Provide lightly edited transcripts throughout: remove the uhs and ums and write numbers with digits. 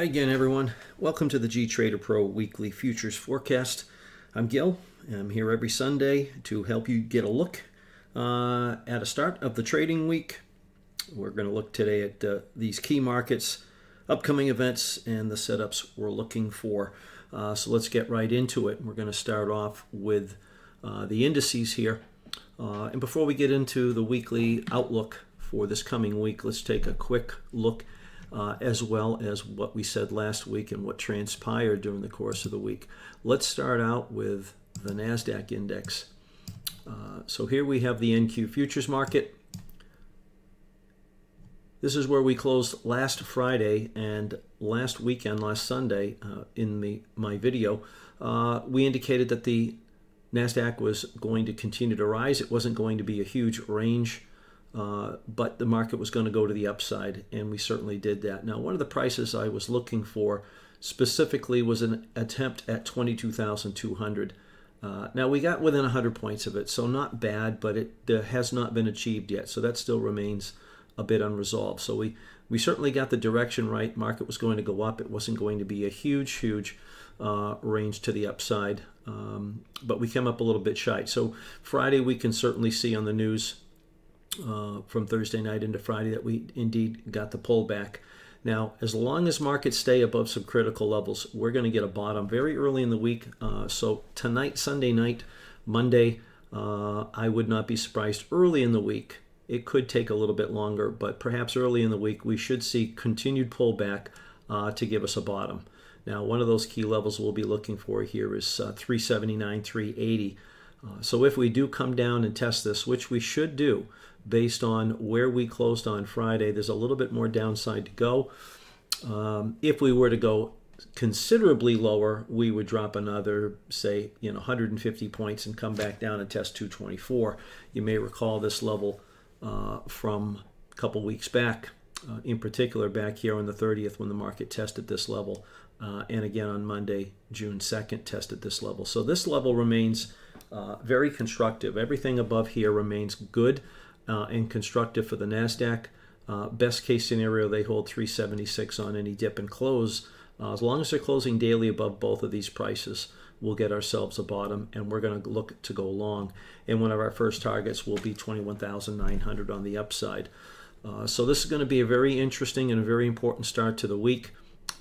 Hi again, everyone. Welcome to the GTraderPro Weekly Futures Forecast. I'm Gil. I'm here every Sunday to help you get a look at a start of the trading week. We're going to look today at these key markets, upcoming events, and the setups we're looking for. So let's get right into it. We're going to start off with the indices here. And before we get into the weekly outlook for this coming week, let's take a quick look as well as what we said last week and what transpired during the course of the week. Let's start out with the Nasdaq index. So here we have the NQ futures market. This is where we closed last Friday, and last weekend, last Sunday, in my video, we indicated that the Nasdaq was going to continue to rise. It wasn't going to be a huge range, but the market was going to go to the upside, and we certainly did that. Now, one of the prices I was looking for specifically was an attempt at 22,200. Now, we got within 100 points of it, so not bad, but it has not been achieved yet, so that still remains a bit unresolved. So we certainly got the direction right. Market was going to go up. It wasn't going to be a huge range to the upside, but we came up a little bit shy. So Friday, we can certainly see on the news from Thursday night into Friday that we indeed got the pullback. Now, as long as markets stay above some critical levels, we're going to get a bottom very early in the week. So tonight, Sunday night, Monday, I would not be surprised. Early in the week, it could take a little bit longer, but perhaps early in the week, we should see continued pullback to give us a bottom. Now, one of those key levels we'll be looking for here is 379, 380. So if we do come down and test this, which we should do, based on where we closed on Friday, there's a little bit more downside to go. If we were to go considerably lower, we would drop another, say, 150 points and come back down and test 224. You may recall this level from a couple weeks back, in particular back here on the 30th when the market tested this level, and again on Monday, June 2nd, tested this level. So this level remains very constructive. Everything above here remains good and constructive for the Nasdaq. Best case scenario, they hold 376 on any dip and close. As long as they're closing daily above both of these prices, we'll get ourselves a bottom, and we're going to look to go long. And one of our first targets will be 21,900 on the upside. So this is going to be a very interesting and a very important start to the week.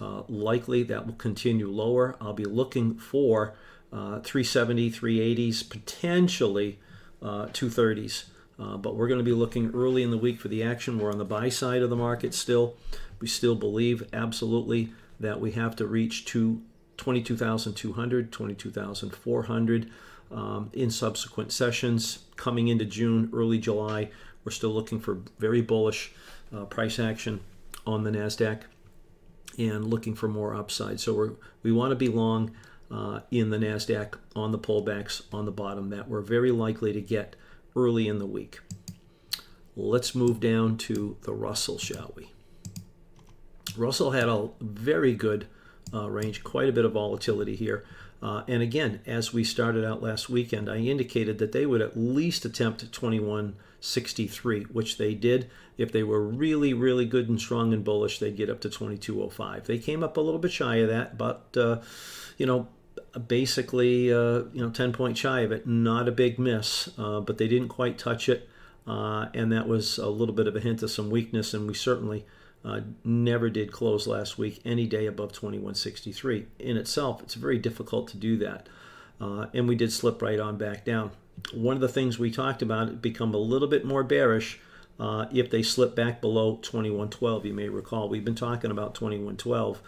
Likely that will continue lower. I'll be looking for 370, 380s, potentially 230s. But we're going to be looking early in the week for the action. We're on the buy side of the market still. We still believe absolutely that we have to reach to 22,200, 22,400 in subsequent sessions. Coming into June, early July, we're still looking for very bullish price action on the Nasdaq and looking for more upside. So we want to be long in the Nasdaq on the pullbacks on the bottom that we're very likely to get early in the week. Let's move down to the Russell, shall we? Russell had a very good range, quite a bit of volatility here. And again, as we started out last weekend, I indicated that they would at least attempt 2163, which they did. If they were really, really good and strong and bullish, they'd get up to 2205. They came up a little bit shy of that, but, basically 10 points shy of it. Not a big miss, but they didn't quite touch it, and that was a little bit of a hint of some weakness, and we certainly never did close last week any day above 2163. In itself, it's very difficult to do that, and we did slip right on back down. One of the things we talked about, it become a little bit more bearish if they slip back below 2112. You may recall we've been talking about 2112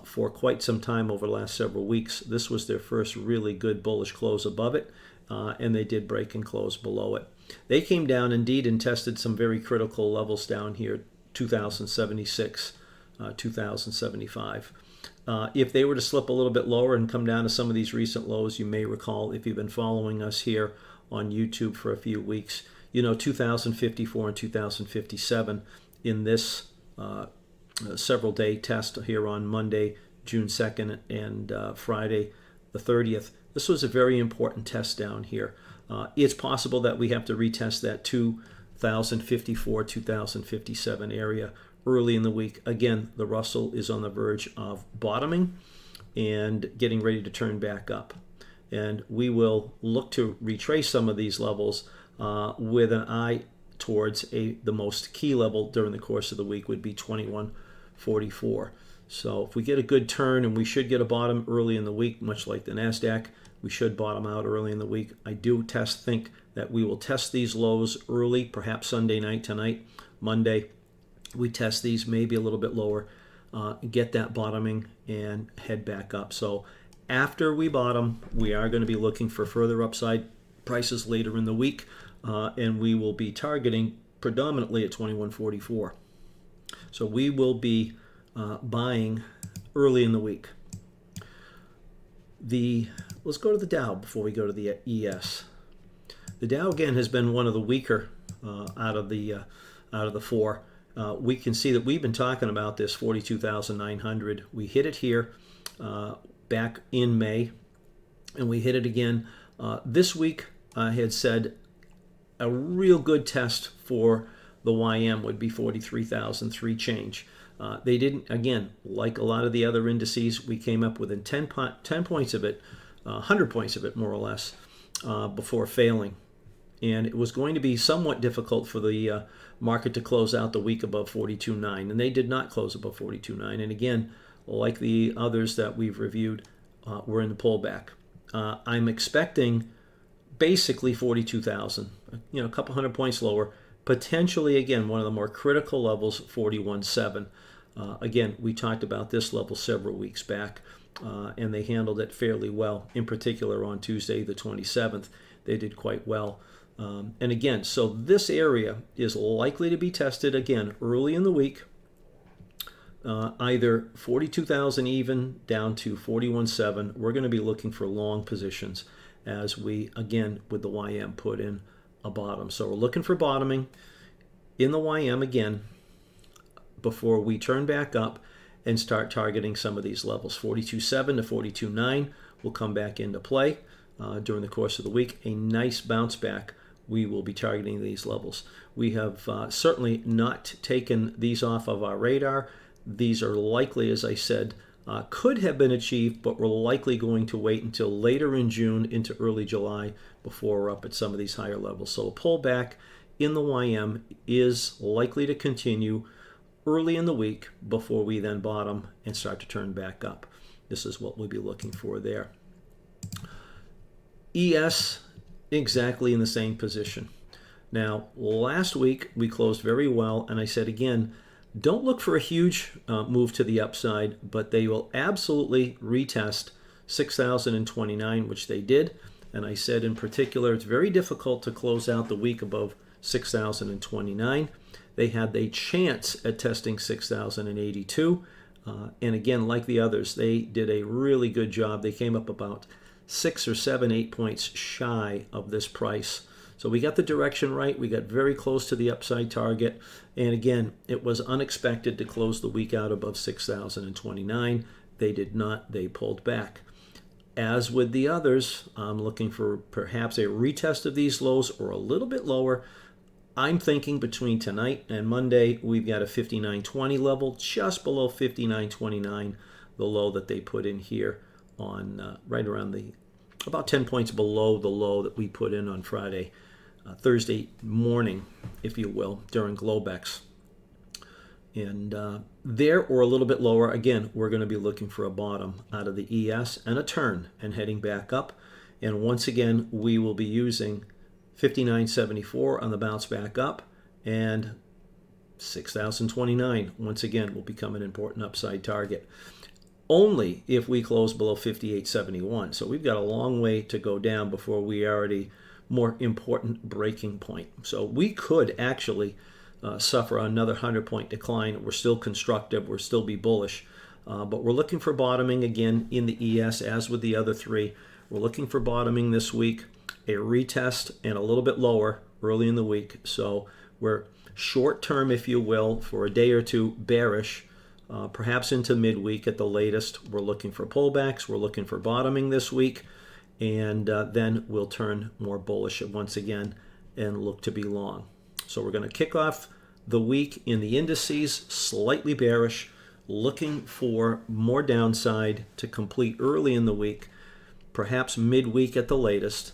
for quite some time over the last several weeks. This was their first really good bullish close above it, and they did break and close below it. They came down indeed and tested some very critical levels down here, 2076, 2075. If they were to slip a little bit lower and come down to some of these recent lows, you may recall, if you've been following us here on YouTube for a few weeks, 2054 and 2057 in this several day test here on Monday, June 2nd, and Friday, the 30th. This was a very important test down here. It's possible that we have to retest that 2054, 2057 area early in the week. Again, the Russell is on the verge of bottoming and getting ready to turn back up. And we will look to retrace some of these levels with an eye towards the most key level during the course of the week would be 2144. So if we get a good turn, and we should get a bottom early in the week, much like the Nasdaq, we should bottom out early in the week. I do think that we will test these lows early, perhaps Sunday night tonight. Monday, we test these maybe a little bit lower, get that bottoming, and head back up. So after we bottom, we are going to be looking for further upside prices later in the week, and we will be targeting predominantly at 2144. So we will be buying early in the week. Let's go to the Dow before we go to the ES. The Dow again has been one of the weaker out of the four. We can see that we've been talking about this 42,900. We hit it here back in May, and we hit it again this week. I had said a real good test for the YM would be 43,003 change. They didn't, again, like a lot of the other indices, we came up within 10 points of it, 100 points of it more or less, before failing. And it was going to be somewhat difficult for the market to close out the week above 42.9, and they did not close above 42.9. And again, like the others that we've reviewed, we're in the pullback. I'm expecting basically 42,000, a couple hundred points lower, potentially, again, one of the more critical levels, 41.7. Again, we talked about this level several weeks back, and they handled it fairly well. In particular, on Tuesday, the 27th, they did quite well. And again, so this area is likely to be tested again early in the week, either 42,000 even down to 41.7. We're going to be looking for long positions as we, again, with the YM, put in a bottom. So we're looking for bottoming in the YM again before we turn back up and start targeting some of these levels. 42.7 to 42.9 will come back into play during the course of the week. A nice bounce back. We will be targeting these levels. We have certainly not taken these off of our radar. These are likely, as I said, could have been achieved, but we're likely going to wait until later in June into early July before we're up at some of these higher levels. So a pullback in the YM is likely to continue early in the week before we then bottom and start to turn back up. This is what we'll be looking for there. ES, exactly in the same position. Now, last week we closed very well, and I said again, don't look for a huge move to the upside, but they will absolutely retest 6,029, which they did. And I said in particular, it's very difficult to close out the week above 6,029. They had a chance at testing 6,082. And again, like the others, they did a really good job. They came up about 6 or 7, 8 points shy of this price. So we got the direction right. We got very close to the upside target. And again, it was unexpected to close the week out above 6,029. They did not. They pulled back. As with the others, I'm looking for perhaps a retest of these lows or a little bit lower. I'm thinking between tonight and Monday, we've got a 59.20 level, just below 59.29, the low that they put in here on right around about 10 points below the low that we put in on Friday, Thursday morning, if you will, during Globex. And there or a little bit lower, again, we're going to be looking for a bottom out of the ES and a turn and heading back up. And once again, we will be using 59.74 on the bounce back up, and 6,029 once again will become an important upside target. Only if we close below 58.71. So we've got a long way to go down before we are at a more important breaking point. So we could actually suffer another 100-point decline. We're still constructive. We'll still be bullish. But we're looking for bottoming again in the ES, as with the other three. We're looking for bottoming this week, a retest, and a little bit lower early in the week. So we're short term, if you will, for a day or two bearish. Perhaps into midweek at the latest. We're looking for pullbacks. We're looking for bottoming this week. And then we'll turn more bullish once again and look to be long. So we're going to kick off the week in the indices, slightly bearish, looking for more downside to complete early in the week, perhaps midweek at the latest,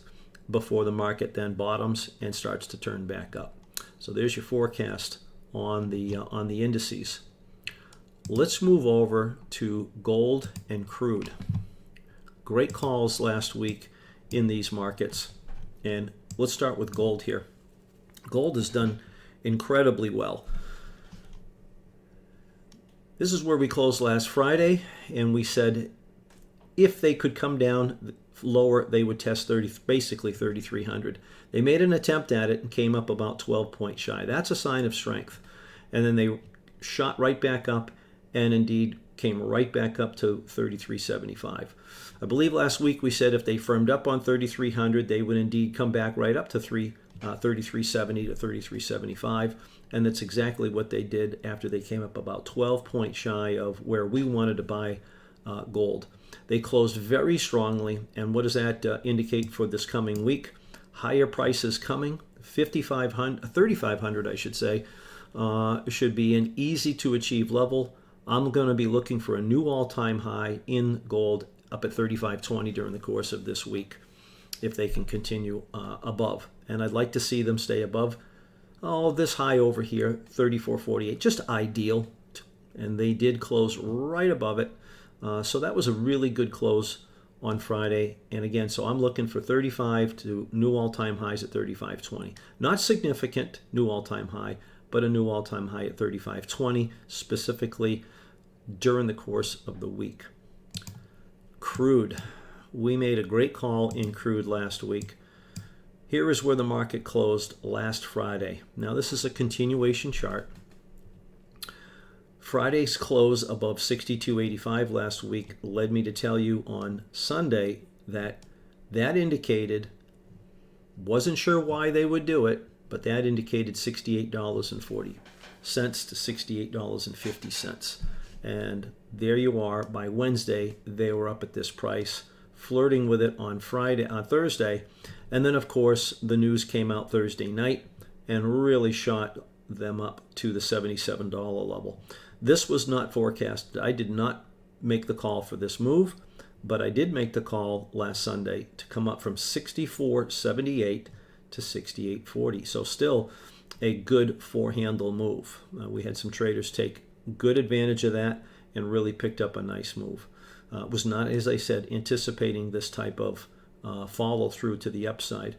before the market then bottoms and starts to turn back up. So there's your forecast on the indices. Let's move over to gold and crude. Great calls last week in these markets. And let's start with gold here. Gold has done incredibly well. This is where we closed last Friday, and we said if they could come down lower, they would test basically 3,300. They made an attempt at it and came up about 12 points shy. That's a sign of strength. And then they shot right back up and indeed came right back up to 33.75. I believe last week we said if they firmed up on 3,300, they would indeed come back right up to 33.70 to 33.75. And that's exactly what they did after they came up about 12 points shy of where we wanted to buy gold. They closed very strongly, and what does that indicate for this coming week? Higher prices coming, 3,500 I should say, should be an easy to achieve level. I'm going to be looking for a new all-time high in gold up at 35.20 during the course of this week if they can continue above. And I'd like to see them stay above this high over here, 34.48, just ideal. And they did close right above it. So that was a really good close on Friday. And again, so I'm looking for 35 to new all-time highs at 35.20. Not significant new all-time high, but a new all-time high at 35.20, specifically during the course of the week. Crude. We made a great call in crude last week. Here is where the market closed last Friday. Now this is a continuation chart. Friday's close above 62.85 last week led me to tell you on Sunday that indicated, wasn't sure why they would do it, but that indicated $68.40 to $68.50. And there you are. By Wednesday, they were up at this price, flirting with it on Thursday. And then, of course, the news came out Thursday night and really shot them up to the $77 level. This was not forecasted. I did not make the call for this move, but I did make the call last Sunday to come up from 64.78 to 68.40. So still a good four-handle move. We had some traders take good advantage of that and really picked up a nice move. Was not, as I said, anticipating this type of follow through to the upside.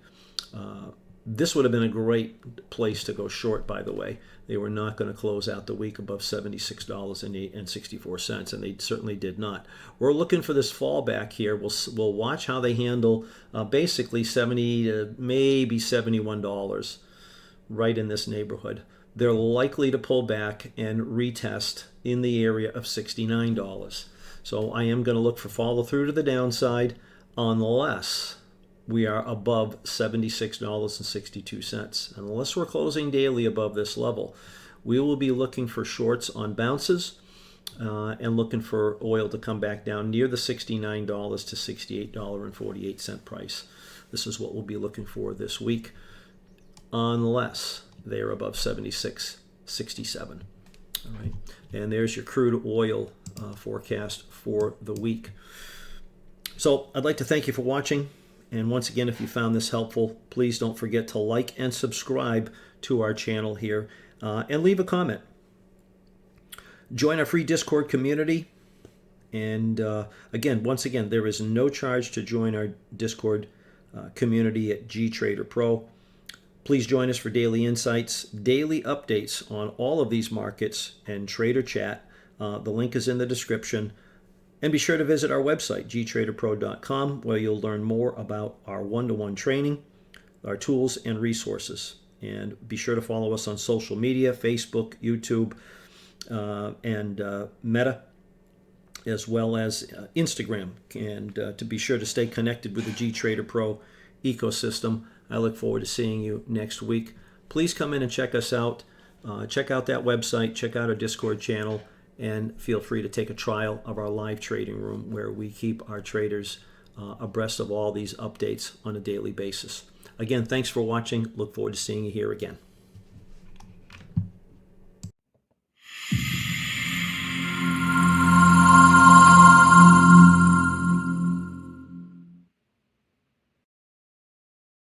This would have been a great place to go short, by the way. They were not going to close out the week above $76.64, and they certainly did not. We're looking for this fallback here. We'll watch how they handle basically $70 to maybe $71, right in this neighborhood. They're likely to pull back and retest in the area of $69. So I am going to look for follow through to the downside unless we are above $76.62. Unless we're closing daily above this level, we will be looking for shorts on bounces and looking for oil to come back down near the $69 to $68.48 price. This is what we'll be looking for this week, unless they are above 76.67. All right, and there's your crude oil forecast for the week. So I'd like to thank you for watching. And once again, if you found this helpful, please don't forget to like and subscribe to our channel here and leave a comment. Join our free Discord community. And once again, there is no charge to join our Discord community at GTraderPro. Please join us for daily insights, daily updates on all of these markets, and trader chat. The link is in the description. And be sure to visit our website, GTraderPro.com, where you'll learn more about our one-to-one training, our tools, and resources. And be sure to follow us on social media, Facebook, YouTube, and Meta, as well as Instagram. And to be sure to stay connected with the GTraderPro ecosystem. I look forward to seeing you next week. Please come in and check us out. Check out that website. Check out our Discord channel. And feel free to take a trial of our live trading room where we keep our traders abreast of all these updates on a daily basis. Again, thanks for watching. Look forward to seeing you here again.